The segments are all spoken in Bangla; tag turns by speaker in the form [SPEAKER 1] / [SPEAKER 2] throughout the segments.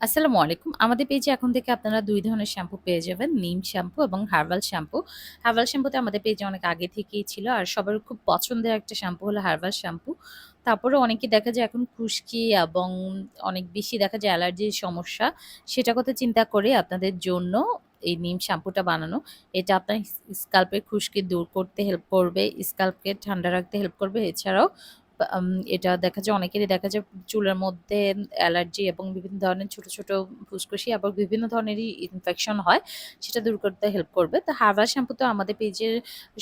[SPEAKER 1] আসসালামু আলাইকুম। আমাদের পেজে এখন থেকে আপনারা ২ ধরনের শ্যাম্পু পেয়ে যাবেন। নিম শ্যাম্পু এবং হার্বাল শ্যাম্পু। হার্বাল শ্যাম্পুটা আমাদের পেজে অনেক আগে থেকেই ছিল। আর সবার খুব পছন্দের একটা শ্যাম্পু হলো হার্বাল শ্যাম্পু। তারপরেও অনেকে দেখা যায় এখন খুশকি এবং অনেক বেশি দেখা যায় অ্যালার্জির সমস্যা। সেটা কথা চিন্তা করে আপনাদের জন্য এই নিম শ্যাম্পুটা বানানো। এটা আপনার স্কাল্পের খুশকি দূর করতে হেল্প করবে, স্কাল্পকে ঠান্ডা রাখতে হেল্প করবে। এছাড়াও এটা দেখা যায় অনেকেরই দেখা যায় চুলের মধ্যে অ্যালার্জি এবং বিভিন্ন ধরনের ছোট, ছোট ফুসকুড়ি আবার বিভিন্ন ধরনেরই ইনফেকশন হয়। সেটা দূর করতে হেল্প করবে। তো হার্বাল শ্যাম্পু তো আমাদের পেজের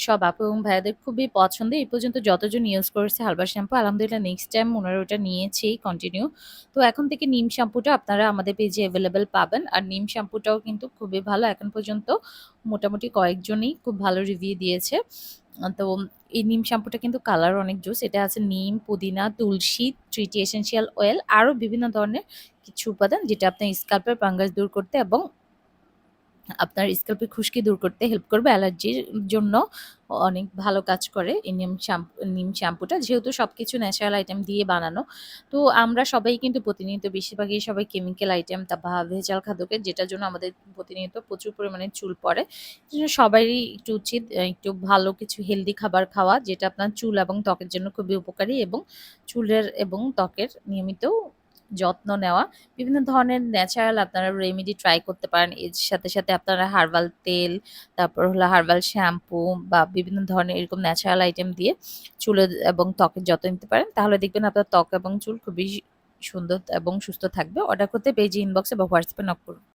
[SPEAKER 1] সব আপু এবং ভাইয়াদের খুবই পছন্দের। এই পর্যন্ত যতজন ইউজ করেছে হার্বাল শ্যাম্পু আলহামদুলিল্লাহ নেক্সট টাইম ওনারা ওটা নিয়েছেই কন্টিনিউ। তো এখন থেকে নিম শ্যাম্পুটা আপনারা আমাদের পেজে এভেলেবেল পাবেন। আর নিম শ্যাম্পুটাও কিন্তু খুবই ভালো। এখন পর্যন্ত মোটামুটি কয়েকজনই খুব ভালো রিভিউ দিয়েছে। তো এই নিম শ্যাম্পুটা কিন্তু কালার অনেক জোস। এটা আছে নিম, পুদিনা, তুলসী, ট্রিটি এসেনশিয়াল অয়েল আরও বিভিন্ন ধরনের কিছু উপাদান যেটা আপনার স্কাল্পের ফাঙ্গাস দূর করতে এবং আপনার স্কাল্পের খুশকি দূর করতে হেল্প করবে। অ্যালার্জির জন্য অনেক ভালো কাজ করে এই নিম শ্যাম্পুটা। যেহেতু সবকিছু ন্যাচারাল আইটেম দিয়ে বানানো। তো আমরা সবাই কিন্তু প্রতিনিয়ত বেশিরভাগই সবাই কেমিক্যাল আইটেম বা ভেজাল খাদ্যকে যেটার জন্য আমাদের প্রতিনিয়ত প্রচুর পরিমাণে চুল পড়ে। এজন্য সবারই একটু উচিত একটু ভালো কিছু হেলদি খাবার খাওয়া যেটা আপনার চুল এবং ত্বকের জন্য খুবই উপকারী এবং চুলের এবং ত্বকের নিয়মিত যত্ন নেওয়া। বিভিন্ন ধরনের ন্যাচারাল আপনারা রেমেডি ট্রাই করতে পারেন। এর সাথে, সাথে আপনারা হার্বাল তেল, তারপর হলো হার্বাল শ্যাম্পু বা বিভিন্ন ধরনের এরকম ন্যাচারাল আইটেম দিয়ে চুলের এবং ত্বকের যত্ন নিতে পারেন। তাহলে দেখবেন আপনার ত্বক এবং চুল খুবই সুন্দর এবং সুস্থ থাকবে। অর্ডার করতে পেজে ইনবক্সে বা হোয়াটসঅ্যাপে নক করুন।